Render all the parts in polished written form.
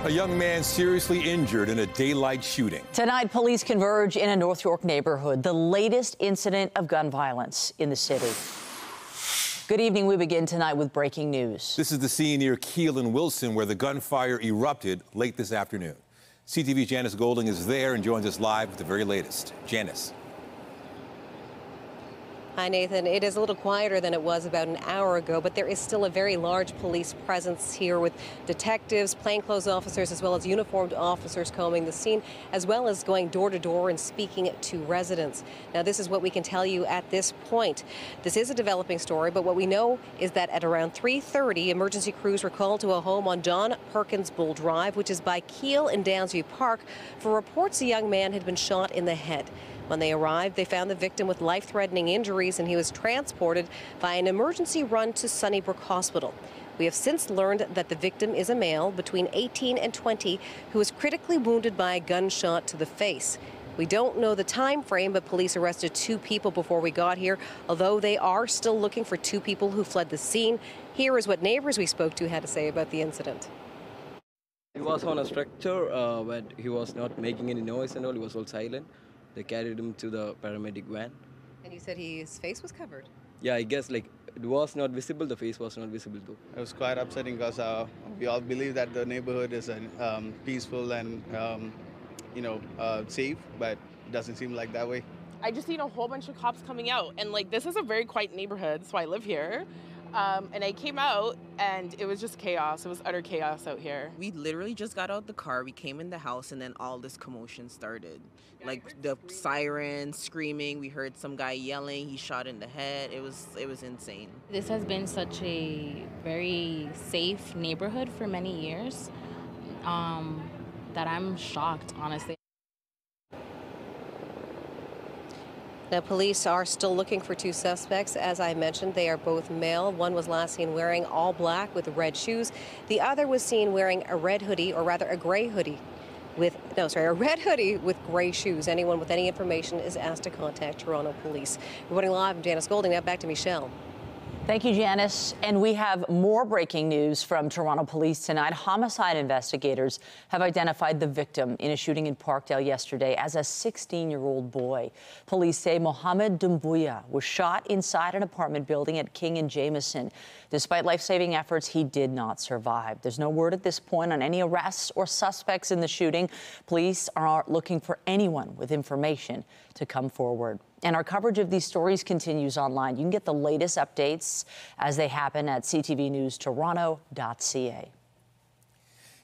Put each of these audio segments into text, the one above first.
A young man seriously injured in a daylight shooting. Tonight, police converge in a North York neighborhood, the latest incident of gun violence in the city. Good evening. We begin tonight with breaking news. This is the scene near Keele and Wilson where the gunfire erupted late this afternoon. CTV's Janice Golding is there and joins us live with the very latest. Janice. Hi, Nathan. It is a little quieter than it was about an hour ago, but there is still a very large police presence here with detectives, plainclothes officers, as well as uniformed officers combing the scene, as well as going door to door and speaking to residents. Now, this is what we can tell you at this point. This is a developing story, but what we know is that at around 3:30, emergency crews were called to a home on John Perkins Bull Drive, which is by Keele and Downsview Park, for reports a young man had been shot in the head. When they arrived, they found the victim with life-threatening injuries, and he was transported by an emergency run to Sunnybrook Hospital. We have since learned that the victim is a male between 18 and 20 who was critically wounded by a gunshot to the face. We don't know the time frame, but police arrested 2 people before we got here, although they are still looking for 2 people who fled the scene. Here is what neighbors we spoke to had to say about the incident. He was on a stretcher, but he was not making any noise and all. He was all silent. They carried him to the paramedic van. And you said his face was covered? Yeah, I guess it was not visible. The face was not visible too. It was quite upsetting because we all believe that the neighborhood is peaceful and safe, but it doesn't seem like that way. I just seen a whole bunch of cops coming out, and this is a very quiet neighborhood, so I live here. And I came out, and it was just chaos. It was utter chaos out here. We literally just got out the car, we came in the house, and then all this commotion started. The sirens, screaming, we heard some guy yelling, he shot in the head. It was insane. This has been such a very safe neighborhood for many years that I'm shocked, honestly. Now, police are still looking for 2 suspects. As I mentioned, they are both male. One was last seen wearing all black with red shoes. The other was seen wearing a red hoodie, or rather a gray hoodie a red hoodie with gray shoes. Anyone with any information is asked to contact Toronto Police. Reporting live, I'm Janice Golding. Now back to Michelle. Thank you, Janice. And we have more breaking news from Toronto Police tonight. Homicide investigators have identified the victim in a shooting in Parkdale yesterday as a 16-year-old boy. Police say Mohammed Doumbouya was shot inside an apartment building at King and Jameson. Despite life-saving efforts, he did not survive. There's no word at this point on any arrests or suspects in the shooting. Police are looking for anyone with information to come forward. And our coverage of these stories continues online. You can get the latest updates as they happen at ctvnewstoronto.ca.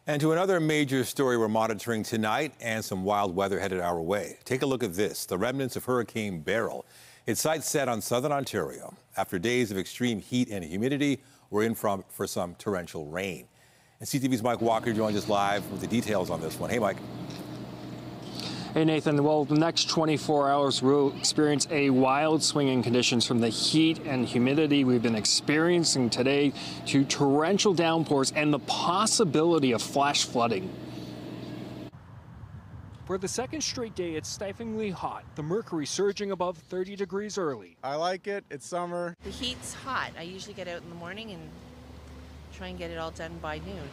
And to another major story we're monitoring tonight, and some wild weather headed our way. Take a look at this, the remnants of Hurricane Beryl. Its sights set on southern Ontario. After days of extreme heat and humidity, we're in for some torrential rain. And CTV's Mike Walker joins us live with the details on this one. Hey, Mike. Hey, Nathan. Well, the next 24 hours will experience a wild swing in conditions from the heat and humidity we've been experiencing today to torrential downpours and the possibility of flash flooding. For the second straight day, it's stiflingly hot, the mercury surging above 30 degrees early. I like it. It's summer. The heat's hot. I usually get out in the morning and try and get it all done by noon.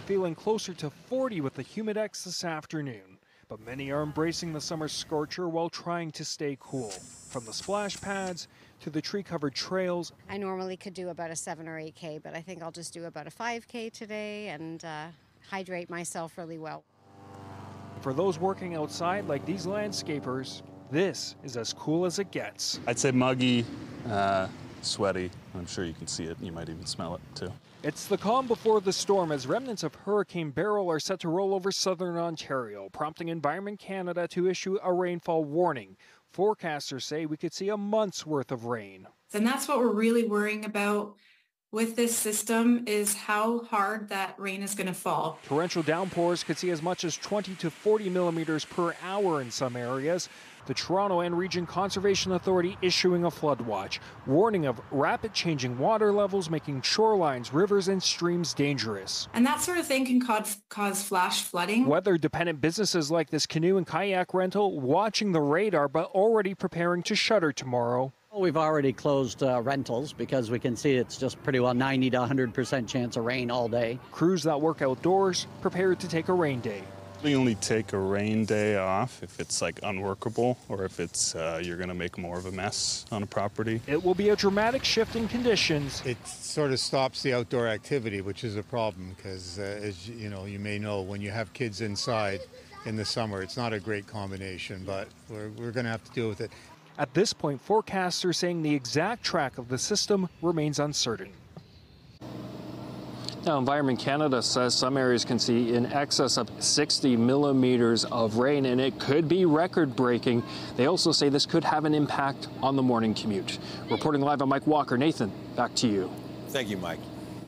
Feeling closer to 40 with the humidex this afternoon. But many are embracing the summer scorcher while trying to stay cool. From the splash pads to the tree-covered trails. I normally could do about a 7 or 8K, but I think I'll just do about a 5K today and hydrate myself really well. For those working outside like these landscapers, this is as cool as it gets. I'd say muggy, sweaty. I'm sure you can see it. You might even smell it too. It's the calm before the storm as remnants of Hurricane Beryl are set to roll over southern Ontario, prompting Environment Canada to issue a rainfall warning. Forecasters say we could see a month's worth of rain. And that's what we're really worrying about with this system, is how hard that rain is going to fall. Torrential downpours could see as much as 20 to 40 millimeters per hour in some areas. The Toronto and Region Conservation Authority issuing a flood watch, warning of rapid changing water levels, making shorelines, rivers and streams dangerous. And that sort of thing can cause flash flooding. Weather-dependent businesses like this canoe and kayak rental watching the radar but already preparing to shutter tomorrow. We've already closed rentals because we can see it's just pretty well 90 to 100% chance of rain all day. Crews that work outdoors prepared to take a rain day. We only take a rain day off if it's like unworkable or if it's you're going to make more of a mess on a property. It will be a dramatic shift in conditions. It sort of stops the outdoor activity, which is a problem because, as you know, you may know, when you have kids inside in the summer, it's not a great combination, but we're going to have to deal with it. At this point, forecasters saying the exact track of the system remains uncertain. Now, Environment Canada says some areas can see in excess of 60 millimeters of rain, and it could be record-breaking. They also say this could have an impact on the morning commute. Reporting live, I'm Mike Walker. Nathan, back to you. Thank you, Mike.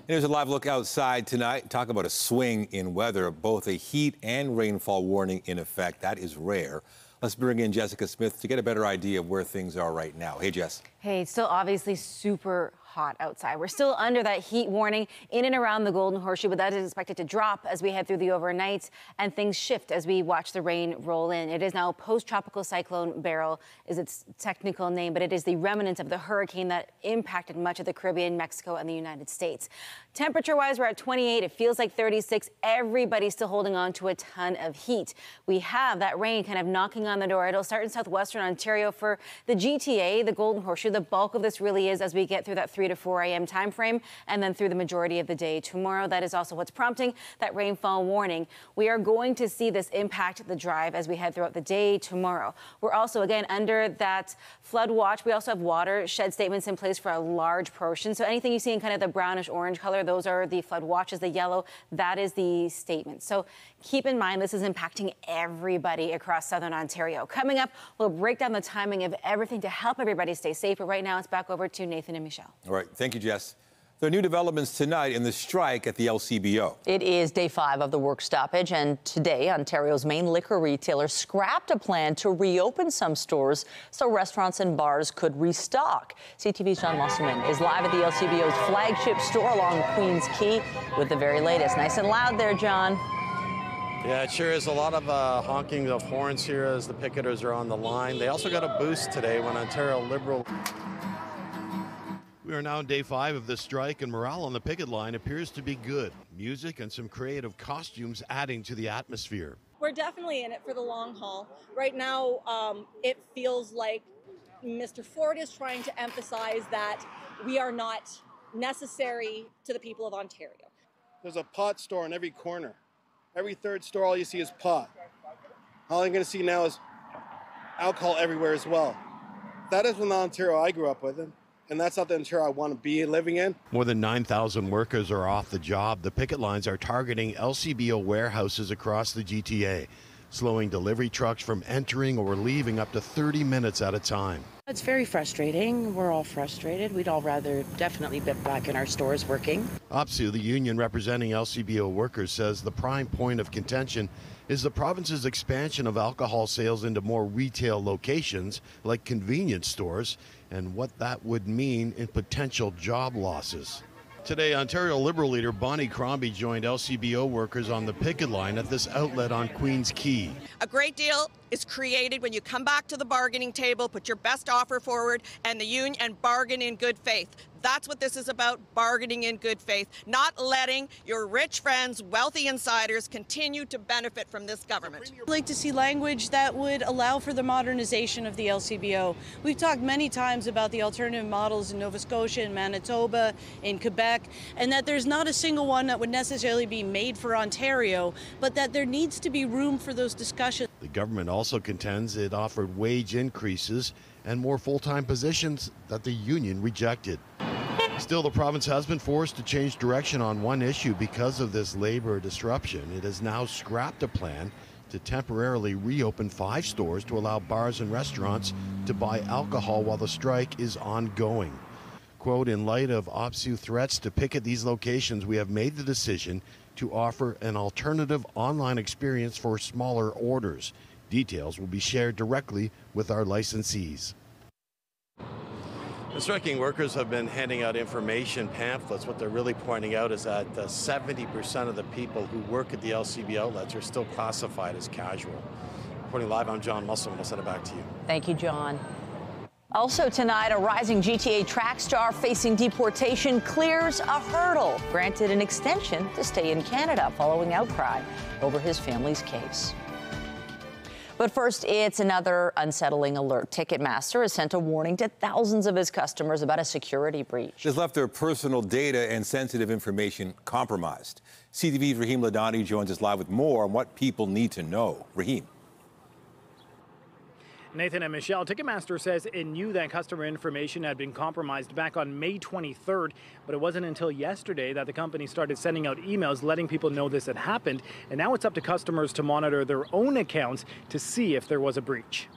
Here's a live look outside tonight. Talk about a swing in weather, both a heat and rainfall warning in effect. That is rare. Let's bring in Jessica Smith to get a better idea of where things are right now. Hey, Jess. Hey, it's still obviously super hot outside. We're still under that heat warning in and around the Golden Horseshoe, but that is expected to drop as we head through the overnight, and things shift as we watch the rain roll in. It is now post-tropical cyclone Beryl is its technical name, but it is the remnants of the hurricane that impacted much of the Caribbean, Mexico, and the United States. Temperature-wise, we're at 28. It feels like 36. Everybody's still holding on to a ton of heat. We have that rain kind of knocking on the door. It'll start in southwestern Ontario for the GTA, the Golden Horseshoe. The bulk of this really is as we get through that 3 to 4 a.m. time frame and then through the majority of the day tomorrow. That is also what's prompting that rainfall warning. We are going to see this impact the drive as we head throughout the day tomorrow. We're also, again, under that flood watch. We also have watershed statements in place for a large portion. So anything you see in kind of the brownish orange color, those are the flood watches. The yellow, that is the statement. So keep in mind, this is impacting everybody across southern Ontario. Coming up, we'll break down the timing of everything to help everybody stay safe. But right now, it's back over to Nathan and Michelle. All right. Thank you, Jess. There are new developments tonight in the strike at the LCBO. It is day 5 of the work stoppage, and today Ontario's main liquor retailer scrapped a plan to reopen some stores so restaurants and bars could restock. CTV's John Musselman is live at the LCBO's flagship store along Queens Quay with the very latest. Nice and loud there, John. Yeah, it sure is. A lot of honking of horns here as the picketers are on the line. They also got a boost today when Ontario Liberal... We are now on day 5 of the strike, and morale on the picket line appears to be good. Music and some creative costumes adding to the atmosphere. We're definitely in it for the long haul. Right now, it feels like Mr. Ford is trying to emphasize that we are not necessary to the people of Ontario. There's a pot store in every corner. Every third store, all you see is pot. All I'm going to see now is alcohol everywhere as well. That isn't the Ontario I grew up with. And that's not the Ontario I want to be living in. More than 9,000 workers are off the job. The picket lines are targeting LCBO warehouses across the GTA, slowing delivery trucks from entering or leaving up to 30 minutes at a time. It's very frustrating. We're all frustrated. We'd all rather definitely be back in our stores working. OPSEU, the union representing LCBO workers, says the prime point of contention is the province's expansion of alcohol sales into more retail locations like convenience stores and what that would mean in potential job losses. Today, Ontario Liberal leader Bonnie Crombie joined LCBO workers on the picket line at this outlet on Queens Quay. A great deal is created when you come back to the bargaining table, put your best offer forward, and the union and bargain in good faith. That's what this is about, bargaining in good faith, not letting your rich friends, wealthy insiders, continue to benefit from this government. I'd like to see language that would allow for the modernization of the LCBO. We've talked many times about the alternative models in Nova Scotia, in Manitoba, in Quebec, and that there's not a single one that would necessarily be made for Ontario, but that there needs to be room for those discussions. The government also contends it offered wage increases and more full-time positions that the union rejected. Still, the province has been forced to change direction on one issue because of this labor disruption. It has now scrapped a plan to temporarily reopen 5 stores to allow bars and restaurants to buy alcohol while the strike is ongoing. Quote, in light of OPSEU threats to picket these locations, we have made the decision to offer an alternative online experience for smaller orders. Details will be shared directly with our licensees. The striking workers have been handing out information pamphlets. What they're really pointing out is that 70% of the people who work at the LCB outlets are still classified as casual. Reporting live, I'm John Musselman. I'll send it back to you. Thank you, John. Also tonight, a rising GTA track star facing deportation clears a hurdle, granted an extension to stay in Canada following outcry over his family's case. But first, it's another unsettling alert. Ticketmaster has sent a warning to thousands of his customers about a security breach. This left their personal data and sensitive information compromised. CTV's Raheem Ladani joins us live with more on what people need to know. Raheem. Nathan and Michelle, Ticketmaster says it knew that customer information had been compromised back on May 23rd, but it wasn't until yesterday that the company started sending out emails letting people know this had happened, and now it's up to customers to monitor their own accounts to see if there was a breach.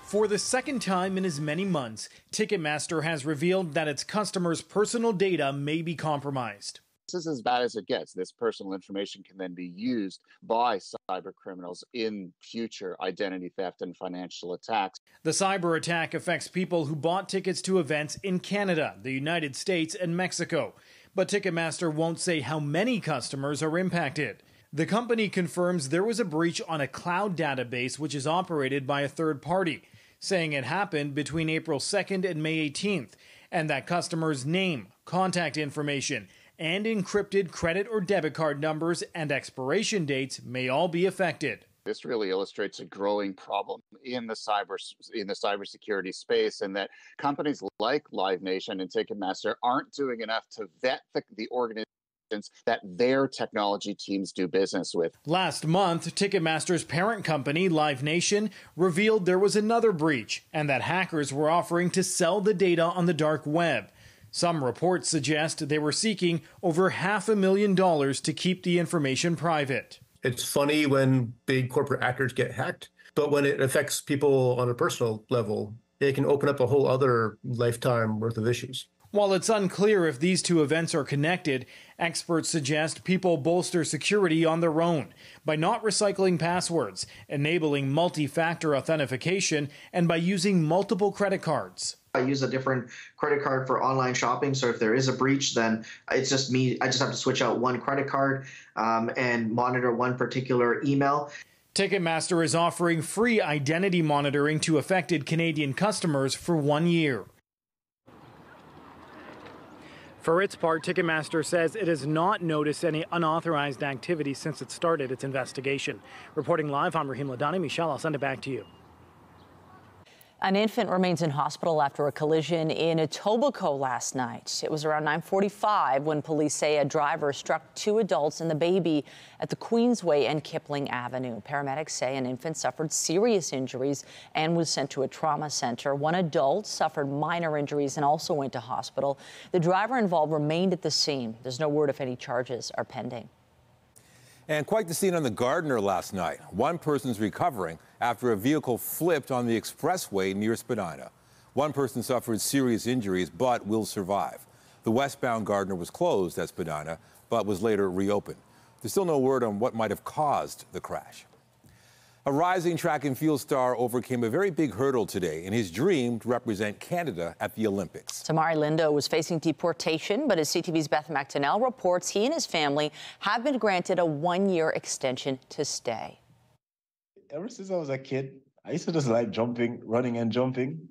For the second time in as many months, Ticketmaster has revealed that its customers' personal data may be compromised. This is as bad as it gets. This personal information can then be used by cyber criminals in future identity theft and financial attacks. The cyber attack affects people who bought tickets to events in Canada, the United States, and Mexico. But Ticketmaster won't say how many customers are impacted. The company confirms there was a breach on a cloud database which is operated by a third party, saying it happened between April 2nd and May 18th, and that customers' name, contact information, and encrypted credit or debit card numbers and expiration dates may all be affected. This really illustrates a growing problem in the cybersecurity space, and that companies like Live Nation and Ticketmaster aren't doing enough to vet the organizations that their technology teams do business with. Last month, Ticketmaster's parent company, Live Nation, revealed there was another breach and that hackers were offering to sell the data on the dark web. Some reports suggest they were seeking over $500,000 to keep the information private. It's funny when big corporate actors get hacked, but when it affects people on a personal level, it can open up a whole other lifetime worth of issues. While it's unclear if these two events are connected, experts suggest people bolster security on their own by not recycling passwords, enabling multi-factor authentication, and by using multiple credit cards. I use a different credit card for online shopping, so if there is a breach, then it's just me. I just have to switch out one credit card and monitor one particular email. Ticketmaster is offering free identity monitoring to affected Canadian customers for 1 year. For its part, Ticketmaster says it has not noticed any unauthorized activity since it started its investigation. Reporting live, I'm Raheem Ladani. Michelle, I'll send it back to you. An infant remains in hospital after a collision in Etobicoke last night. It was around 9:45 when police say a driver struck two adults and the baby at the Queensway and Kipling Avenue. Paramedics say an infant suffered serious injuries and was sent to a trauma center. One adult suffered minor injuries and also went to hospital. The driver involved remained at the scene. There's no word if any charges are pending. And quite the scene on the Gardiner last night. One person's recovering after a vehicle flipped on the expressway near Spadina. One person suffered serious injuries but will survive. The westbound Gardiner was closed at Spadina but was later reopened. There's still no word on what might have caused the crash. A rising track and field star overcame a very big hurdle today in his dream to represent Canada at the Olympics. Tamari Lindo was facing deportation, but as CTV's Beth McDonnell reports, he and his family have been granted a 1-year extension to stay. Ever since I was a kid, I used to just like jumping, running and jumping.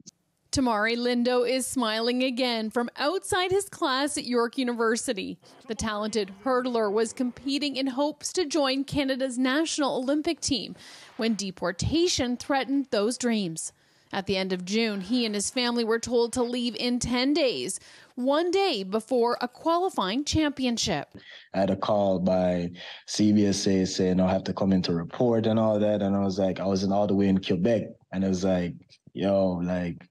Tamari Lindo is smiling again from outside his class at York University. The talented hurdler was competing in hopes to join Canada's national Olympic team when deportation threatened those dreams. At the end of June, he and his family were told to leave in 10 days, 1 day before a qualifying championship. I had a call by CBSA saying I'll have to come in to report and all that. And I was like, I was all the way in Quebec. And it was like, yo, like,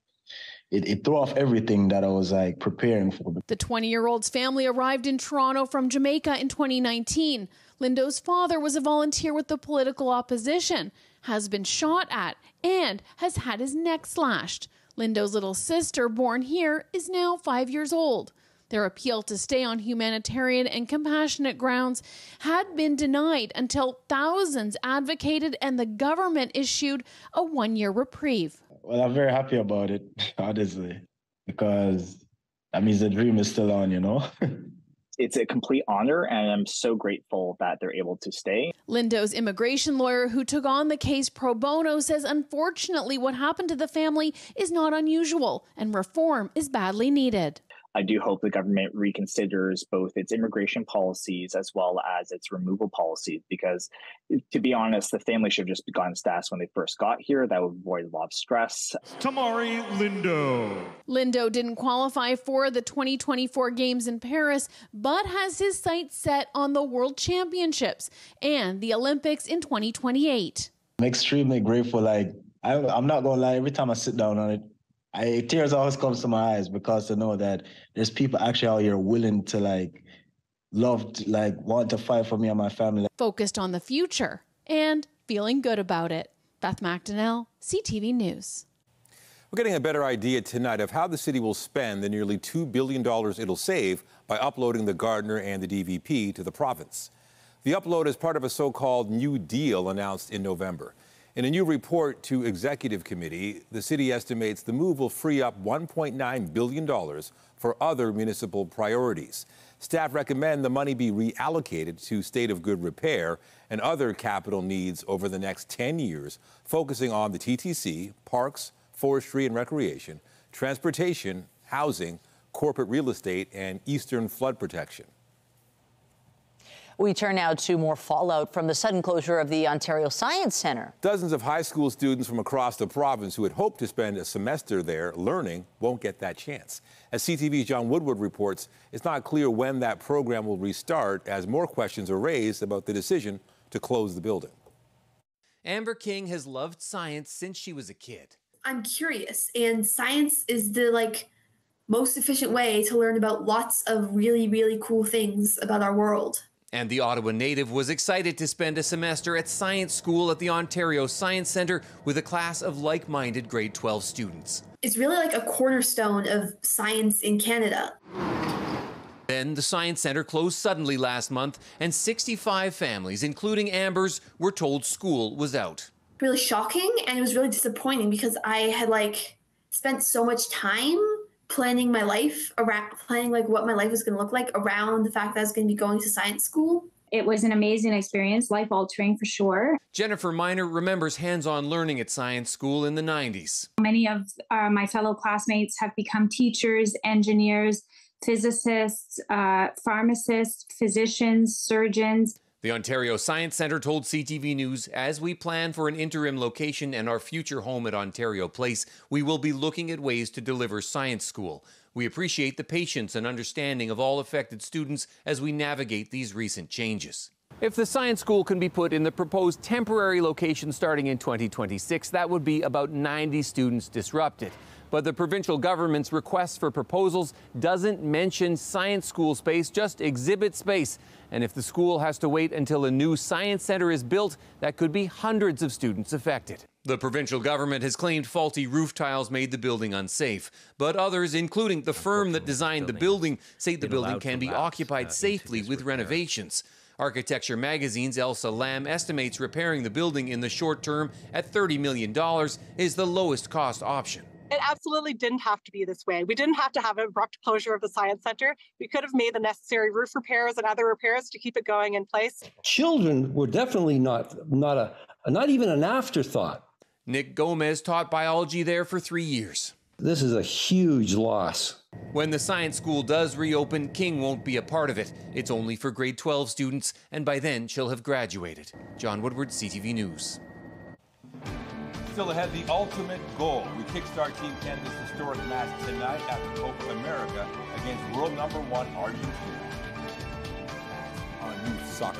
it threw off everything that I was like preparing for. The 20-year-old's family arrived in Toronto from Jamaica in 2019. Lindo's father was a volunteer with the political opposition, has been shot at, and has had his neck slashed. Lindo's little sister, born here, is now 5 years old. Their appeal to stay on humanitarian and compassionate grounds had been denied until thousands advocated and the government issued a 1-year reprieve. Well, I'm very happy about it, honestly, because that means the dream is still on, you know? it's a complete honor, and I'm so grateful that they're able to stay. Lindo's immigration lawyer, who took on the case pro bono, says unfortunately what happened to the family is not unusual and reform is badly needed. I do hope the government reconsiders both its immigration policies as well as its removal policies, because, to be honest, the family should have just gotten status when they first got here. That would avoid a lot of stress. Tamari Lindo. Lindo didn't qualify for the 2024 Games in Paris, but has his sights set on the World Championships and the Olympics in 2028. I'm extremely grateful. I'm not going to lie, every time I sit down on it, tears always comes to my eyes, because to know that there's people actually out here willing to want to fight for me and my family. Focused on the future and feeling good about it. Beth McDonnell, CTV News. We're getting a better idea tonight of how the city will spend the nearly $2 billion it'll save by uploading the Gardner and the DVP to the province. The upload is part of a so-called New Deal announced in November. In a new report to Executive Committee, the city estimates the move will free up $1.9 billion for other municipal priorities. Staff recommend the money be reallocated to state of good repair and other capital needs over the next 10 years, focusing on the TTC, parks, forestry and recreation, transportation, housing, corporate real estate, and eastern flood protection. We turn now to more fallout from the sudden closure of the Ontario Science Centre. Dozens of high school students from across the province who had hoped to spend a semester there learning won't get that chance. As CTV's John Woodward reports, it's not clear when that program will restart, as more questions are raised about the decision to close the building. Amber King has loved science since she was a kid. I'm curious, and science is the most efficient way to learn about lots of really, really cool things about our world. And the Ottawa native was excited to spend a semester at science school at the Ontario Science Centre with a class of like-minded grade 12 students. It's really like a cornerstone of science in Canada. Then the Science Centre closed suddenly last month, and 65 families, including Amber's, were told school was out. Really shocking, and it was really disappointing because I had spent so much time planning my life around what my life was going to look like around the fact that I was going to be going to science school. It was an amazing experience, life-altering for sure. Jennifer Miner remembers hands-on learning at science school in the 90s. Many of my fellow classmates have become teachers, engineers, physicists, pharmacists, physicians, surgeons. The Ontario Science Centre told CTV News, as we plan for an interim location and our future home at Ontario Place, we will be looking at ways to deliver science school. We appreciate the patience and understanding of all affected students as we navigate these recent changes. If the science school can be put in the proposed temporary location starting in 2026, that would be about 90 students disrupted. But the provincial government's request for proposals doesn't mention science school space, just exhibit space. And if the school has to wait until a new science centre is built, that could be hundreds of students affected. The provincial government has claimed faulty roof tiles made the building unsafe. But others, including the firm that designed the building, say the building can be occupied safely with renovations. Architecture Magazine's Elsa Lam estimates repairing the building in the short term at $30 million is the lowest cost option. It absolutely didn't have to be this way. We didn't have to have an abrupt closure of the Science Centre. We could have made the necessary roof repairs and other repairs to keep it going in place. Children were definitely not even an afterthought. Nick Gomez taught biology there for 3 years. This is a huge loss. When the science school does reopen, King won't be a part of it. It's only for grade 12 students, and by then she'll have graduated. John Woodward, CTV News. Still ahead, the ultimate goal. We kickstart Team Canada's historic match tonight after Copa America against world number 1 Argentina on youth soccer.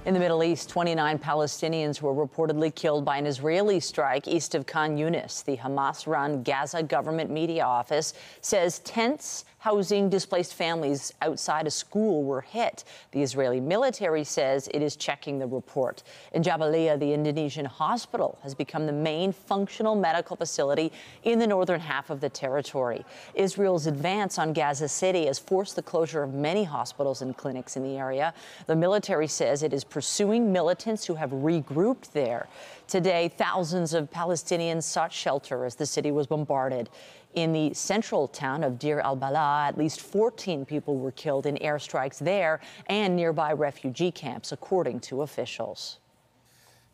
In the Middle East, 29 Palestinians were reportedly killed by an Israeli strike east of Khan Yunis. The Hamas-run Gaza government media office says tents housing displaced families outside a school were hit. The Israeli military says it is checking the report. In Jabalia, the Indonesian hospital has become the main functional medical facility in the northern half of the territory. Israel's advance on Gaza City has forced the closure of many hospitals and clinics in the area. The military says it is pursuing militants who have regrouped there. Today, thousands of Palestinians sought shelter as the city was bombarded. In the central town of Deir al-Balah, at least 14 people were killed in airstrikes there and nearby refugee camps, according to officials.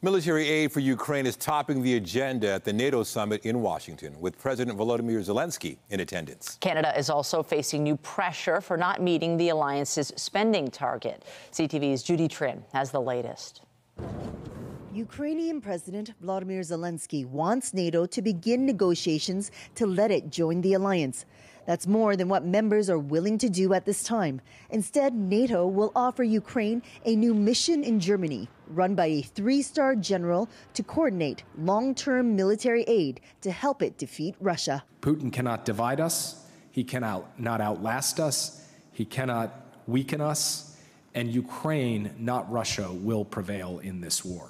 Military aid for Ukraine is topping the agenda at the NATO summit in Washington, with President Volodymyr Zelensky in attendance. Canada is also facing new pressure for not meeting the alliance's spending target. CTV's Judy Trin has the latest. Ukrainian President Volodymyr Zelensky wants NATO to begin negotiations to let it join the alliance. That's more than what members are willing to do at this time. Instead, NATO will offer Ukraine a new mission in Germany, run by a three-star general to coordinate long-term military aid to help it defeat Russia. Putin cannot divide us. He cannot not outlast us. He cannot weaken us. And Ukraine, not Russia, will prevail in this war.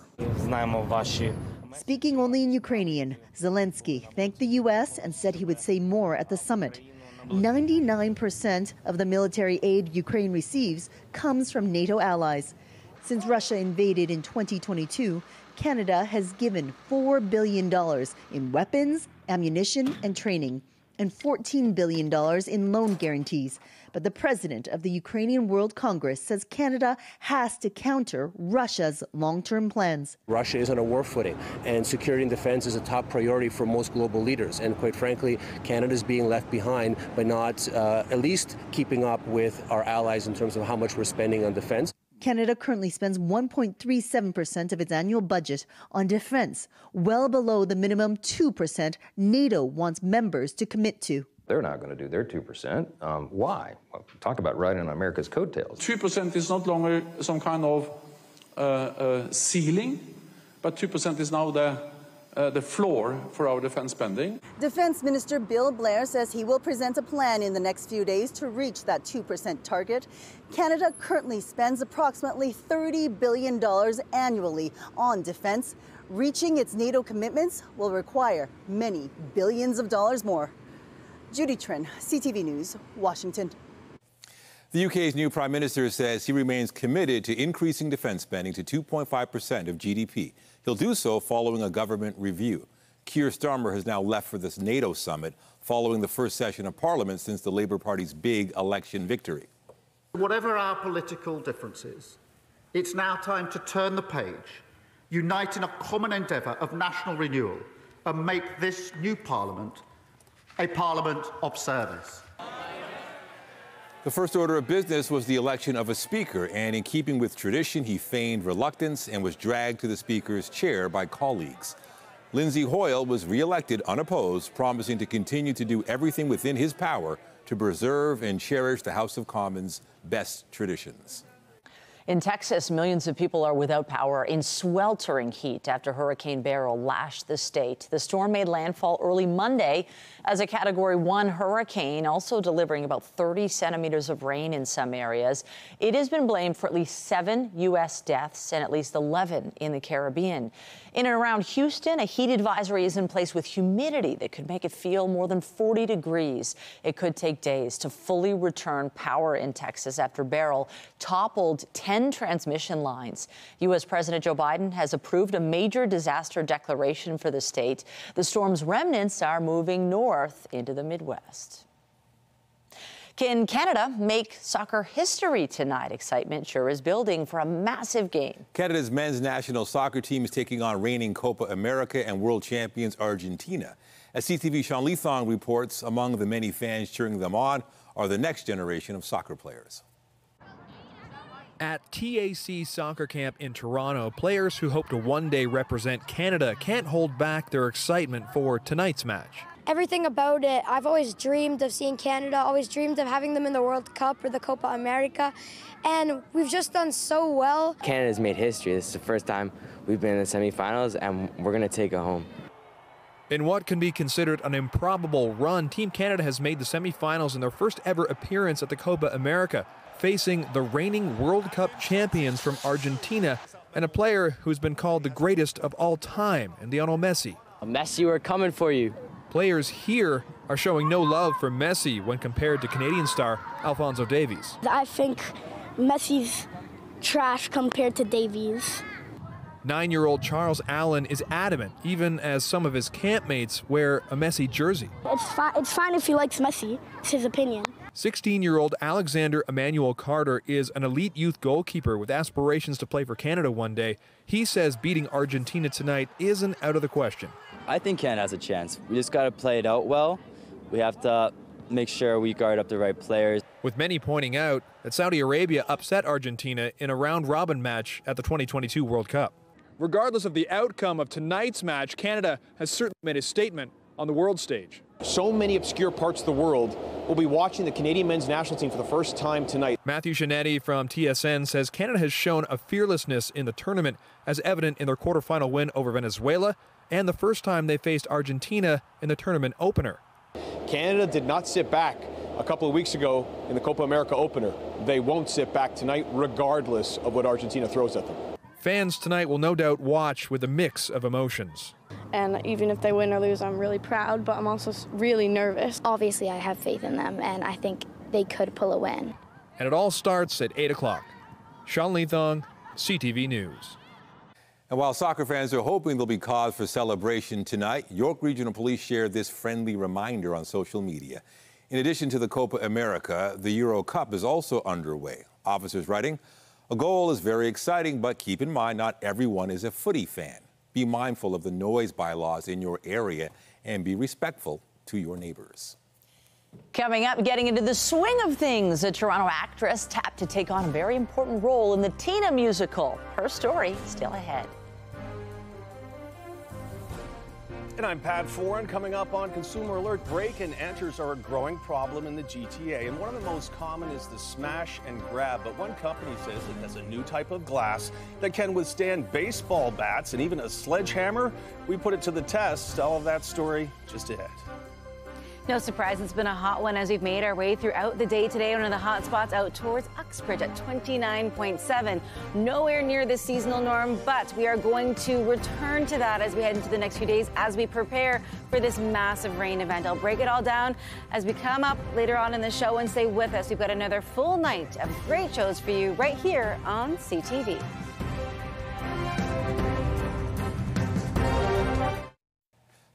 Speaking only in Ukrainian, Zelensky thanked the U.S. and said he would say more at the summit. 99% of the military aid Ukraine receives comes from NATO allies. Since Russia invaded in 2022, Canada has given $4 billion in weapons, ammunition, and training, and $14 billion in loan guarantees. But the president of the Ukrainian World Congress says Canada has to counter Russia's long-term plans. Russia is on a war footing, and security and defense is a top priority for most global leaders. And quite frankly, Canada is being left behind by not at least keeping up with our allies in terms of how much we're spending on defense. Canada currently spends 1.37% of its annual budget on defense, well below the minimum 2% NATO wants members to commit to. They're not going to do their 2%. Why? Well, talk about riding on America's coattails. 2% is not longer some kind of ceiling, but 2% is now the floor for our defense spending. Defense Minister Bill Blair says he will present a plan in the next few days to reach that 2% target. Canada currently spends approximately $30 billion annually on defense. Reaching its NATO commitments will require many billions of dollars more. Judy Trin, CTV News, Washington. The UK's new Prime Minister says he remains committed to increasing defense spending to 2.5% of GDP. He'll do so following a government review. Keir Starmer has now left for this NATO summit following the first session of Parliament since the Labour Party's big election victory. Whatever our political differences, it's now time to turn the page, unite in a common endeavour of national renewal, and make this new Parliament a Parliament of service. The first order of business was the election of a speaker, and in keeping with tradition, he feigned reluctance and was dragged to the speaker's chair by colleagues. Lindsay Hoyle was re-elected unopposed, promising to continue to do everything within his power to preserve and cherish the House of Commons' best traditions. In Texas, millions of people are without power in sweltering heat after Hurricane Beryl lashed the state. The storm made landfall early Monday as a Category 1 hurricane, also delivering about 30 centimeters of rain in some areas. It has been blamed for at least 7 U.S. deaths and at least 11 in the Caribbean. In and around Houston, a heat advisory is in place with humidity that could make it feel more than 40 degrees. It could take days to fully return power in Texas after Beryl toppled 10 transmission lines. U.S. President Joe Biden has approved a major disaster declaration for the state. The storm's remnants are moving north into the Midwest. Can Canada make soccer history tonight? Excitement sure is building for a massive game. Canada's men's national soccer team is taking on reigning Copa America and world champions Argentina. As CTV Sean Leathong reports, among the many fans cheering them on are the next generation of soccer players. At TAC Soccer Camp in Toronto, players who hope to one day represent Canada can't hold back their excitement for tonight's match. Everything about it, I've always dreamed of seeing Canada, always dreamed of having them in the World Cup or the Copa America, and we've just done so well. Canada's made history. This is the first time we've been in the semifinals, and we're going to take it home. In what can be considered an improbable run, Team Canada has made the semifinals in their first ever appearance at the Copa America, facing the reigning World Cup champions from Argentina and a player who's been called the greatest of all time, Lionel Messi. Messi, we're coming for you. Players here are showing no love for Messi when compared to Canadian star Alphonso Davies. I think Messi's trash compared to Davies. 9-year-old Charles Allen is adamant, even as some of his campmates wear a messy jersey. It's fine if he likes messy. It's his opinion. 16-year-old Alexander Emmanuel Carter is an elite youth goalkeeper with aspirations to play for Canada one day. He says beating Argentina tonight isn't out of the question. I think Canada has a chance. We just got to play it out well. We have to make sure we guard up the right players. With many pointing out that Saudi Arabia upset Argentina in a round-robin match at the 2022 World Cup. Regardless of the outcome of tonight's match, Canada has certainly made a statement on the world stage. So many obscure parts of the world will be watching the Canadian men's national team for the first time tonight. Matthew Shinetti from TSN says Canada has shown a fearlessness in the tournament, as evident in their quarterfinal win over Venezuela and the first time they faced Argentina in the tournament opener. Canada did not sit back a couple of weeks ago in the Copa America opener. They won't sit back tonight, regardless of what Argentina throws at them. Fans tonight will no doubt watch with a mix of emotions. And even if they win or lose, I'm really proud, but I'm also really nervous. Obviously, I have faith in them, and I think they could pull a win. And it all starts at 8 o'clock. Sean Leathong, CTV News. And while soccer fans are hoping there'll be cause for celebration tonight, York Regional Police shared this friendly reminder on social media. In addition to the Copa America, the Euro Cup is also underway. Officers writing, "A goal is very exciting, but keep in mind not everyone is a footy fan. Be mindful of the noise bylaws in your area and be respectful to your neighbors." Coming up, getting into the swing of things, a Toronto actress tapped to take on a very important role in the Tina musical. Her story still ahead. And I'm Pat Foran. Coming up on Consumer Alert, break and enters are a growing problem in the GTA. And one of the most common is the smash and grab. But one company says it has a new type of glass that can withstand baseball bats and even a sledgehammer. We put it to the test. All of that story just ahead. No surprise, it's been a hot one as we've made our way throughout the day today. One of the hot spots out towards Uxbridge at 29.7. Nowhere near the seasonal norm, but we are going to return to that as we head into the next few days as we prepare for this massive rain event. I'll break it all down as we come up later on in the show, and stay with us. We've got another full night of great shows for you right here on CTV.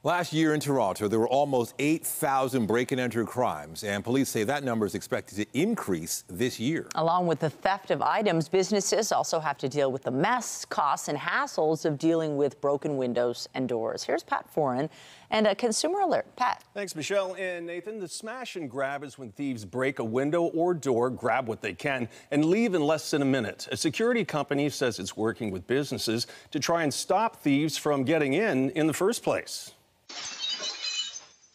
Last year in Toronto, there were almost 8,000 break-and-enter crimes, and police say that number is expected to increase this year. Along with the theft of items, businesses also have to deal with the mess, costs, and hassles of dealing with broken windows and doors. Here's Pat Foran and a Consumer Alert. Pat. Thanks, Michelle and Nathan. The smash and grab is when thieves break a window or door, grab what they can, and leave in less than a minute. A security company says it's working with businesses to try and stop thieves from getting in the first place.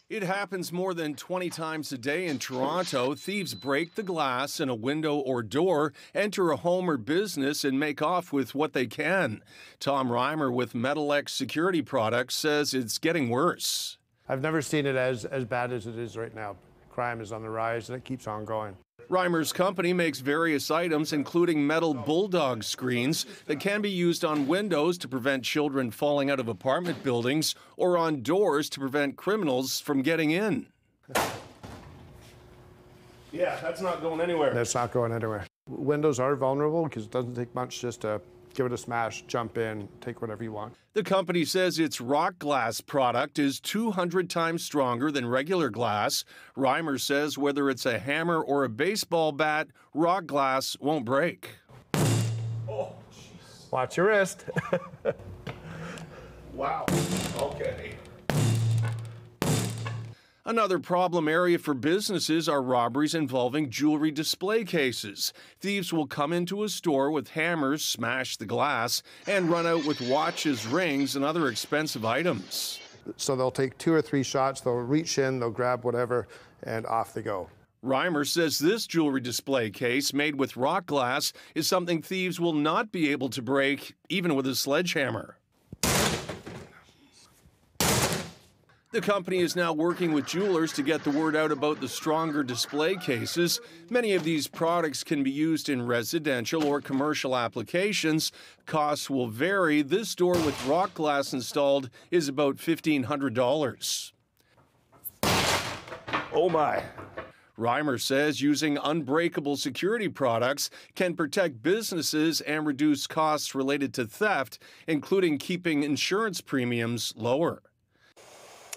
It happens more than 20 times a day in Toronto. Thieves break the glass in a window or door, enter a home or business, and make off with what they can. Tom Reimer with MetalX Security Products says it's getting worse. I've never seen it as bad as it is right now. Crime is on the rise, and it keeps on going. Reimer's company makes various items, including metal bulldog screens that can be used on windows to prevent children falling out of apartment buildings or on doors to prevent criminals from getting in. Yeah, that's not going anywhere. That's not going anywhere. Windows are vulnerable because it doesn't take much just to give it a smash, jump in, take whatever you want. The company says its rock glass product is 200 times stronger than regular glass. Reimer says whether it's a hammer or a baseball bat, rock glass won't break. Oh, jeez. Watch your wrist. Wow. Okay. Another problem area for businesses are robberies involving jewelry display cases. Thieves will come into a store with hammers, smash the glass, and run out with watches, rings, and other expensive items. So they'll take 2 or 3 shots, they'll reach in, they'll grab whatever, and off they go. Reimer says this jewelry display case made with rock glass is something thieves will not be able to break, even with a sledgehammer. The company is now working with jewelers to get the word out about the stronger display cases. Many of these products can be used in residential or commercial applications. Costs will vary. This door with rock glass installed is about $1,500. Oh my. Reimer says using unbreakable security products can protect businesses and reduce costs related to theft, including keeping insurance premiums lower.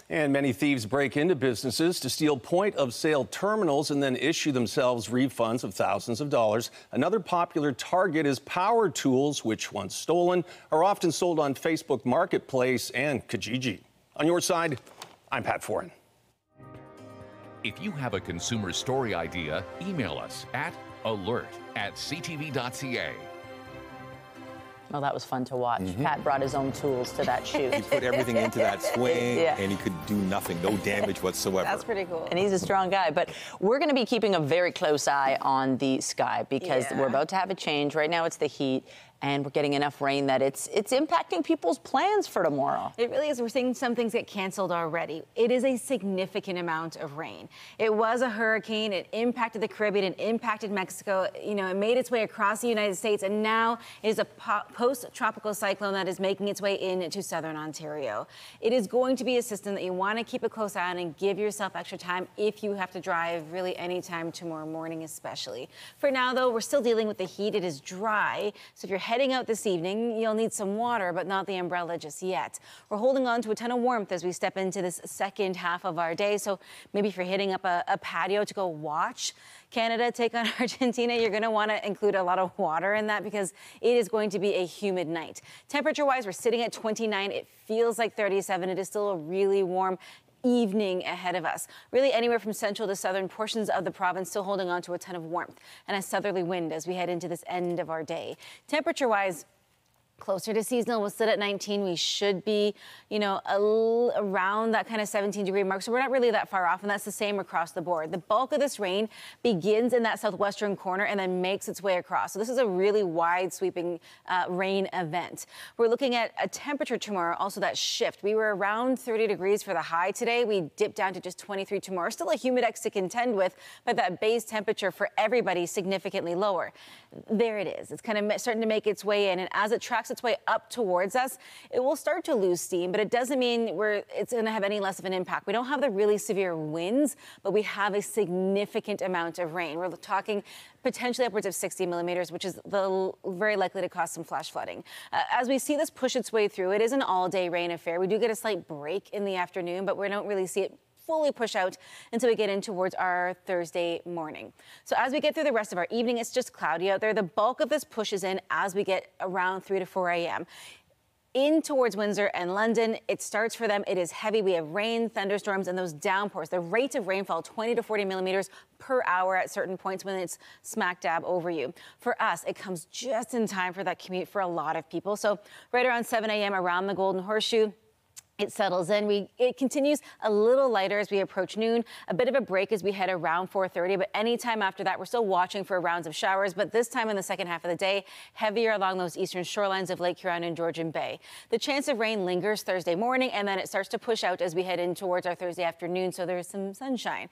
And many thieves break into businesses to steal point-of-sale terminals and then issue themselves refunds of thousands of dollars. Another popular target is power tools, which, once stolen, are often sold on Facebook Marketplace and Kijiji. On your side, I'm Pat Foran. If you have a consumer story idea, email us at alert@ctv.ca. Well, that was fun to watch. Pat brought his own tools to that shoot. He put everything into that swing, Yeah. and he could do nothing, no damage whatsoever. That's pretty cool. And he's a strong guy. But we're going to be keeping a very close eye on the sky because we're about to have a change. Right now it's the heat, and we're getting enough rain that it's impacting people's plans for tomorrow. It really is. We're seeing some things get canceled already. It is a significant amount of rain. It was a hurricane. It impacted the Caribbean. It impacted Mexico. You know, it made its way across the United States, and now it is a post-tropical cyclone that is making its way into southern Ontario. It is going to be a system that you want to keep a close eye on and give yourself extra time if you have to drive really any time tomorrow morning especially. For now, though, we're still dealing with the heat. It is dry, so if you're heading out this evening, you'll need some water, but not the umbrella just yet. We're holding on to a ton of warmth as we step into this second half of our day, so maybe if you're hitting up a patio to go watch Canada take on Argentina, you're going to want to include a lot of water in that because it is going to be a humid night. Temperature-wise, we're sitting at 29. It feels like 37. It is still a really warm evening ahead of us. Really anywhere from central to southern portions of the province still holding on to a ton of warmth and a southerly wind as we head into this end of our day. Temperature-wise, closer to seasonal, we'll sit at 19. We should be, you know, around that kind of 17-degree mark. So we're not really that far off, and that's the same across the board. The bulk of this rain begins in that southwestern corner and then makes its way across. So this is a really wide sweeping rain event. We're looking at a temperature tomorrow, also that shift. We were around 30 degrees for the high today. We dipped down to just 23 tomorrow. Still a humidex to contend with, but that base temperature for everybody significantly lower. There it is. It's kind of starting to make its way in, and as it tracks its way up towards us, it will start to lose steam, but it doesn't mean it's going to have any less of an impact. We don't have the really severe winds, but we have a significant amount of rain. We're talking potentially upwards of 60 millimeters, which is very likely to cause some flash flooding. As we see this push its way through, it is an all-day rain affair. We do get a slight break in the afternoon, but we don't really see it fully push out until we get in towards our Thursday morning. So as we get through the rest of our evening, it's just cloudy out there. The bulk of this pushes in as we get around 3 to 4 a.m. In towards Windsor and London, it starts for them. It is heavy. We have rain, thunderstorms, and those downpours. The rate of rainfall, 20 to 40 millimeters per hour at certain points when it's smack dab over you. For us, it comes just in time for that commute for a lot of people. So right around 7 a.m. around the Golden Horseshoe, it settles in. It continues a little lighter as we approach noon, a bit of a break as we head around 4:30, but anytime after that, we're still watching for rounds of showers, but this time in the second half of the day, heavier along those eastern shorelines of Lake Huron and Georgian Bay. The chance of rain lingers Thursday morning, and then it starts to push out as we head in towards our Thursday afternoon, so there's some sunshine.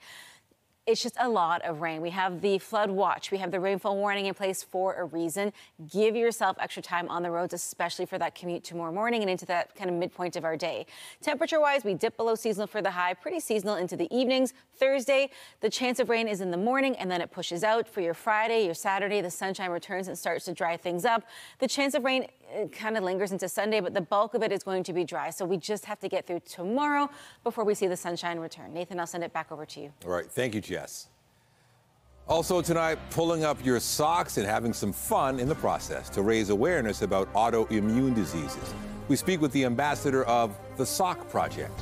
It's just a lot of rain. We have the flood watch. We have the rainfall warning in place for a reason. Give yourself extra time on the roads, especially for that commute tomorrow morning and into that kind of midpoint of our day. Temperature-wise, we dip below seasonal for the high, pretty seasonal into the evenings. Thursday, the chance of rain is in the morning, and then it pushes out. For your Friday, your Saturday, the sunshine returns and starts to dry things up. The chance of rain kind of lingers into Sunday, but the bulk of it is going to be dry. So we just have to get through tomorrow before we see the sunshine return. Nathan, I'll send it back over to you. All right. Thank you, Jess. Also tonight, pulling up your socks and having some fun in the process to raise awareness about autoimmune diseases. We speak with the ambassador of the Sock Project.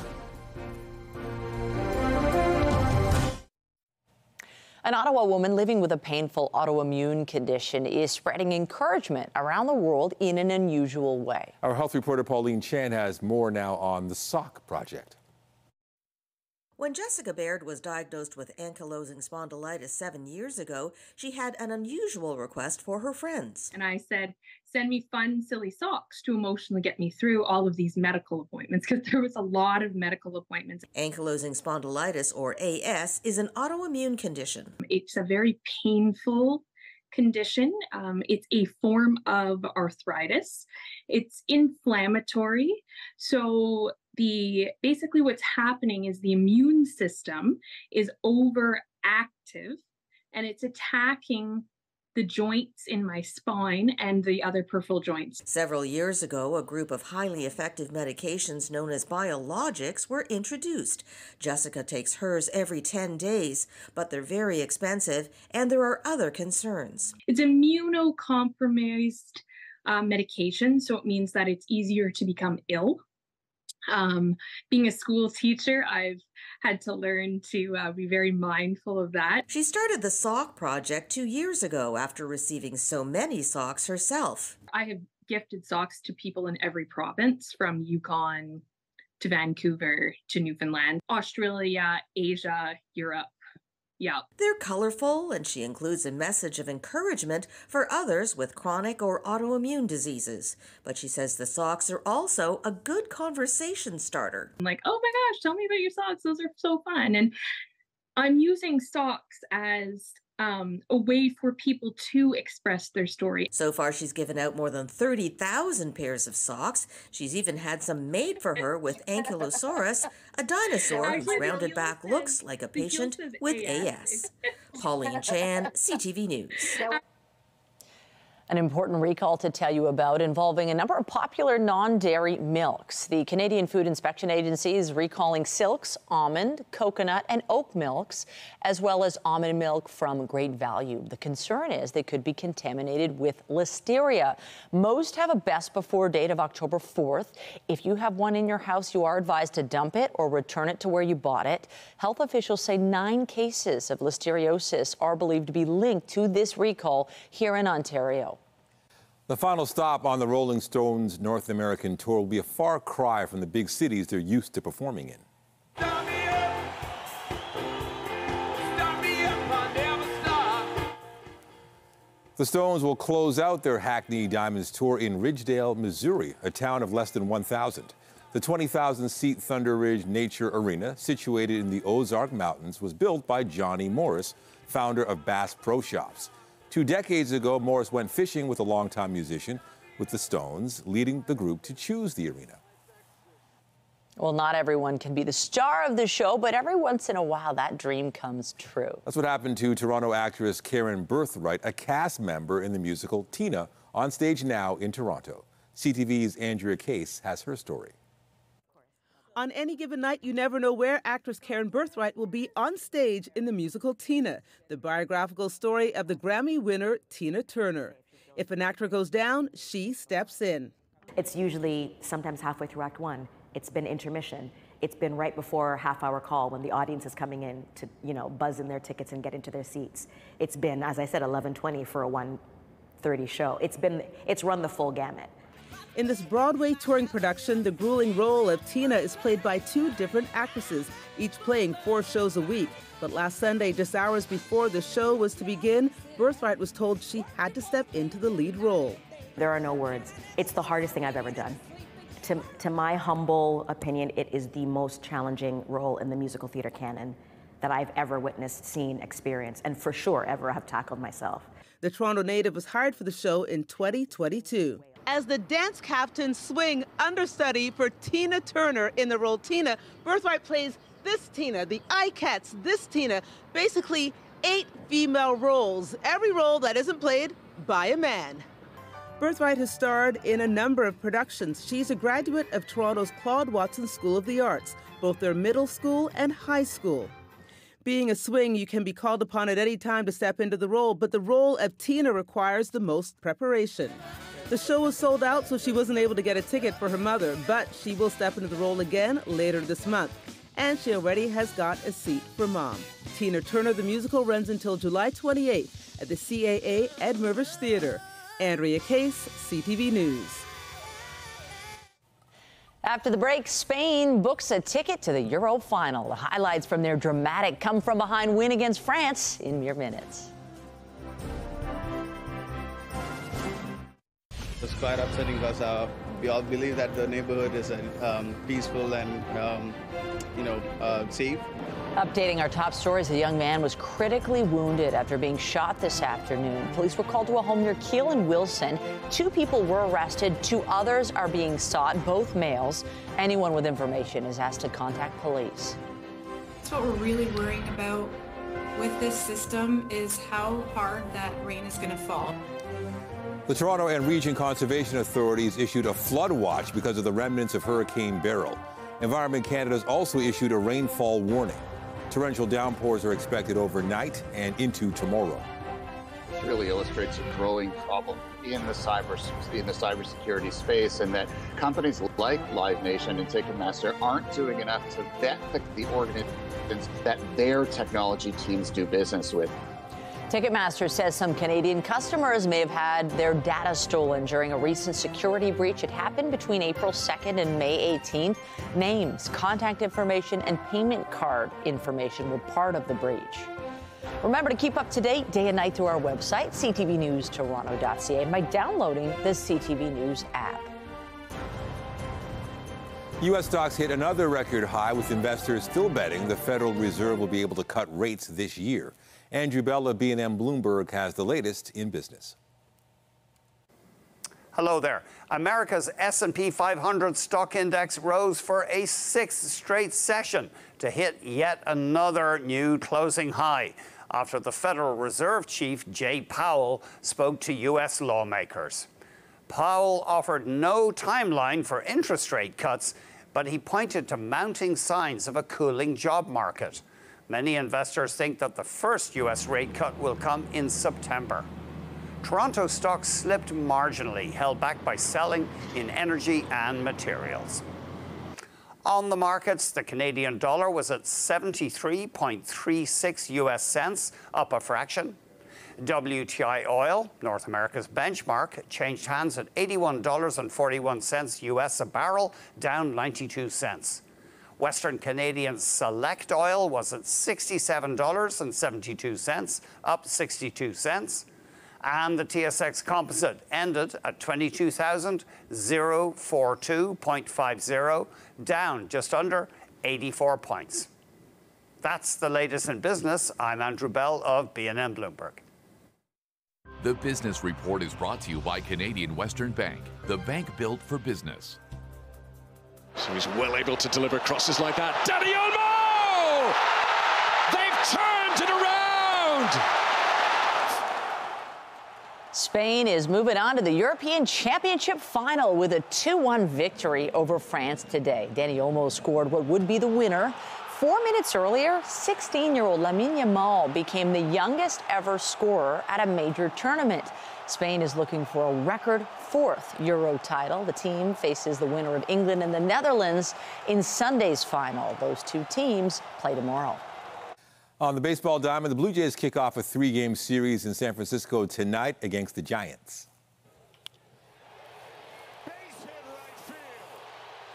An Ottawa woman living with a painful autoimmune condition is spreading encouragement around the world in an unusual way. Our health reporter Pauline Chan has more now on the Sock Project. When Jessica Baird was diagnosed with ankylosing spondylitis 7 years ago, she had an unusual request for her friends. And I said, send me fun, silly socks to emotionally get me through all of these medical appointments, because there was a lot of medical appointments. Ankylosing spondylitis, or AS, is an autoimmune condition. It's a very painful condition. It's a form of arthritis. It's inflammatory. So basically what's happening is the immune system is active, and it's attacking the joints in my spine and the other peripheral joints. Several years ago, a group of highly effective medications known as biologics were introduced. Jessica takes hers every 10 days, but they're very expensive and there are other concerns. It's immunocompromised medication, so it means that it's easier to become ill. Being a school teacher, I've had to learn to be very mindful of that. She started the sock project 2 years ago after receiving so many socks herself. I have gifted socks to people in every province, from Yukon to Vancouver to Newfoundland, Australia, Asia, Europe. Yeah. They're colorful, and she includes a message of encouragement for others with chronic or autoimmune diseases. But she says the socks are also a good conversation starter. I'm like, oh my gosh, tell me about your socks. Those are so fun. And I'm using socks as a way for people to express their story. So far, she's given out more than 30,000 pairs of socks. She's even had some made for her with Ankylosaurus, a dinosaur whose rounded back looks like a patient with AS. Pauline Chan, CTV News. An important recall to tell you about involving a number of popular non-dairy milks. The Canadian Food Inspection Agency is recalling Silks, almond, coconut, and oat milks, as well as almond milk from Great Value. The concern is they could be contaminated with listeria. Most have a best before date of October 4th. If you have one in your house, you are advised to dump it or return it to where you bought it. Health officials say 9 cases of listeriosis are believed to be linked to this recall here in Ontario. The final stop on the Rolling Stones' North American tour will be a far cry from the big cities they're used to performing in. The Stones will close out their Hackney Diamonds tour in Ridgedale, Missouri, a town of less than 1,000. The 20,000-seat Thunder Ridge Nature Arena, situated in the Ozark Mountains, was built by Johnny Morris, founder of Bass Pro Shops. 2 decades ago, Morris went fishing with a longtime musician with the Stones, leading the group to choose the arena. Well, not everyone can be the star of the show, but every once in a while that dream comes true. That's what happened to Toronto actress Karen Birthright, a cast member in the musical Tina, on stage now in Toronto. CTV's Andrea Case has her story. On any given night, you never know where actress Karen Birthright will be on stage in the musical Tina, the biographical story of the Grammy winner Tina Turner. If an actor goes down, she steps in. It's usually sometimes halfway through Act 1. It's been intermission. It's been right before half-hour call when the audience is coming in to, buzz in their tickets and get into their seats. It's been, as I said, 11:20 for a 1:30 show. It's run the full gamut. In this Broadway touring production, the grueling role of Tina is played by 2 different actresses, each playing 4 shows a week. But last Sunday, just hours before the show was to begin, Birthright was told she had to step into the lead role. There are no words. It's the hardest thing I've ever done. To my humble opinion, it is the most challenging role in the musical theater canon that I've ever witnessed, seen, experienced, and for sure ever have tackled myself. The Toronto native was hired for the show in 2022. As the dance captain swing understudy for Tina Turner in the role Tina, Birthright plays this Tina, the ICAT's this Tina, basically 8 female roles, every role that isn't played by a man. Birthright has starred in a number of productions. She's a graduate of Toronto's Claude Watson School of the Arts, both their middle school and high school. Being a swing, you can be called upon at any time to step into the role, but the role of Tina requires the most preparation. The show was sold out, so she wasn't able to get a ticket for her mother, but she will step into the role again later this month. And she already has got a seat for Mom. Tina Turner, the musical, runs until July 28th at the CAA Ed Mirvish Theatre. Andrea Case, CTV News. After the break, Spain books a ticket to the Euro final. The highlights from their dramatic come-from-behind win against France in mere minutes. It was quite upsetting because we all believe that the neighborhood is peaceful and, safe. Updating our top stories, a young man was critically wounded after being shot this afternoon. Police were called to a home near Keele and Wilson. 2 people were arrested. 2 others are being sought, both males. Anyone with information is asked to contact police. That's what we're really worrying about. with this system is how hard that rain is going to fall. The Toronto and Region Conservation Authorities issued a flood watch because of the remnants of Hurricane Beryl. Environment Canada's also issued a rainfall warning. Torrential downpours are expected overnight and into tomorrow. This really illustrates a growing problem in the cybersecurity space, and that companies like Live Nation and Ticketmaster aren't doing enough to vet the organizations that their technology teams do business with. Ticketmaster says some Canadian customers may have had their data stolen during a recent security breach. It happened between April 2nd and May 18th. Names, contact information, and payment card information were part of the breach. Remember to keep up to date day and night through our website, ctvnewstoronto.ca, by downloading the CTV News app. U.S. stocks hit another record high, with investors still betting the Federal Reserve will be able to cut rates this year. Andrew Bell of B&M Bloomberg has the latest in business. Hello there. America's S&P 500 stock index rose for a sixth straight session to hit yet another new closing high after the Federal Reserve Chief Jay Powell spoke to U.S. lawmakers. Powell offered no timeline for interest rate cuts, but he pointed to mounting signs of a cooling job market. Many investors think that the first U.S. rate cut will come in September. Toronto stocks slipped marginally, held back by selling in energy and materials. On the markets, the Canadian dollar was at 73.36 U.S. cents, up a fraction. WTI oil, North America's benchmark, changed hands at $81.41 U.S. a barrel, down 92 cents. Western Canadian Select oil was at $67.72, up 62 cents. And the TSX Composite ended at 22,042.50, down just under 84 points. That's the latest in business. I'm Andrew Bell of B&M Bloomberg. The Business Report is brought to you by Canadian Western Bank, the bank built for business. So he's well able to deliver crosses like that. Danny Olmo! They've turned it around! Spain is moving on to the European Championship final with a 2-1 victory over France today. Danny Olmo scored what would be the winner. 4 minutes earlier, 16-year-old Lamine Yamal became the youngest ever scorer at a major tournament. Spain is looking for a record 4th Euro title. The team faces the winner of England and the Netherlands in Sunday's final. Those two teams play tomorrow. On the baseball diamond, the Blue Jays kick off a 3-game series in San Francisco tonight against the Giants.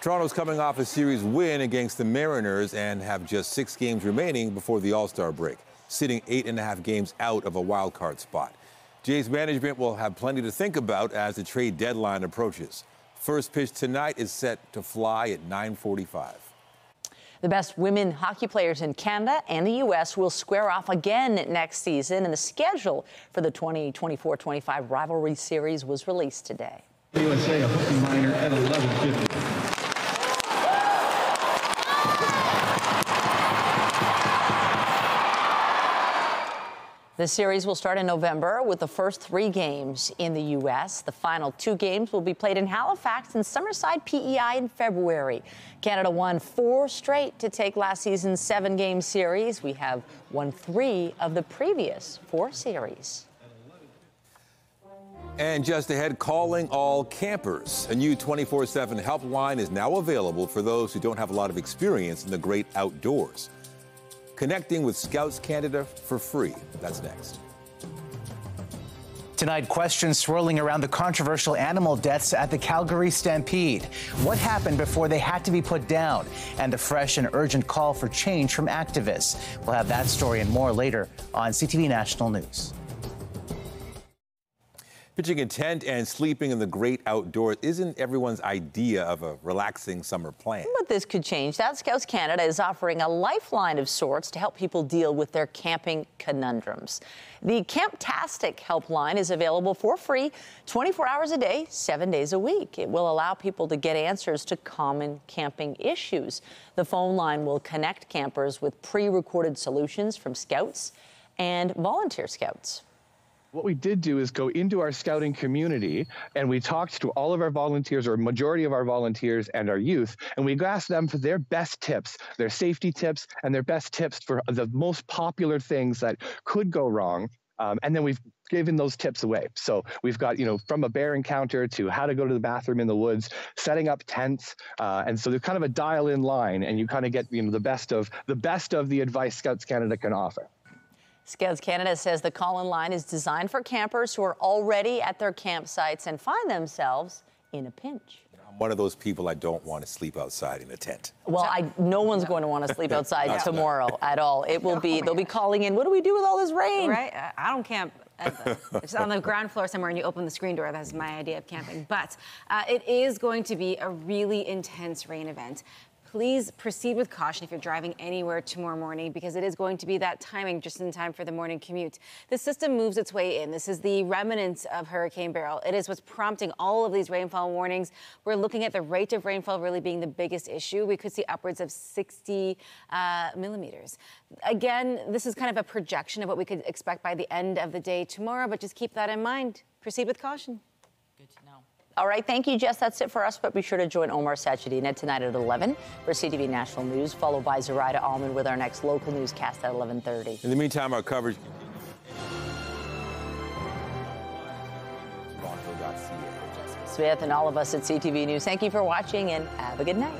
Toronto's coming off a series win against the Mariners and have just 6 games remaining before the All-Star break, sitting 8.5 games out of a wild card spot. Jays management will have plenty to think about as the trade deadline approaches. First pitch tonight is set to fly at 9:45. The best women hockey players in Canada and the U.S. will square off again next season, and the schedule for the 2024-25 rivalry series was released today. USA a hockey minor at 11:50. The series will start in November with the first 3 games in the U.S. The final 2 games will be played in Halifax and Summerside, PEI in February. Canada won 4 straight to take last season's 7-game series. We have won 3 of the previous 4 series. And just ahead, calling all campers. A new 24/7 helpline is now available for those who don't have a lot of experience in the great outdoors. Connecting with Scouts Canada for free. That's next. Tonight, questions swirling around the controversial animal deaths at the Calgary Stampede. What happened before they had to be put down? And a fresh and urgent call for change from activists. We'll have that story and more later on CTV National News. Pitching a tent and sleeping in the great outdoors isn't everyone's idea of a relaxing summer plan. But this could change. That Scouts Canada is offering a lifeline of sorts to help people deal with their camping conundrums. The Camptastic helpline is available for free 24 hours a day, 7 days a week. It will allow people to get answers to common camping issues. The phone line will connect campers with pre-recorded solutions from Scouts and volunteer Scouts. What we did do is go into our scouting community and we talked to all of our volunteers, or majority of our volunteers and our youth, and we asked them for their best tips, their safety tips, and their best tips for the most popular things that could go wrong. And then we've given those tips away. So we've got, from a bear encounter to how to go to the bathroom in the woods, setting up tents. And so there's kind of a dial-in line, and you kind of get, the best of the advice Scouts Canada can offer. Scouts Canada says the call-in line is designed for campers who are already at their campsites and find themselves in a pinch. I'm one of those people, I don't want to sleep outside in a tent. Well, no one's going to want to sleep outside tomorrow at all. It will be, they'll be calling in, what do we do with all this rain? Right? I don't camp. It's on the ground floor somewhere and you open the screen door. That's my idea of camping. But it is going to be a really intense rain event. Please proceed with caution if you're driving anywhere tomorrow morning, because it is going to be that timing just in time for the morning commute. The system moves its way in. This is the remnants of Hurricane Beryl. It is what's prompting all of these rainfall warnings. We're looking at the rate of rainfall really being the biggest issue. We could see upwards of 60 millimeters. Again, this is kind of a projection of what we could expect by the end of the day tomorrow, but just keep that in mind. Proceed with caution. Good to know. All right, thank you, Jess. That's it for us, but be sure to join Omar Sachedina tonight at 11 for CTV National News, followed by Zoraida Allman with our next local newscast at 11:30. In the meantime, our coverage... Smith and all of us at CTV News, thank you for watching and have a good night.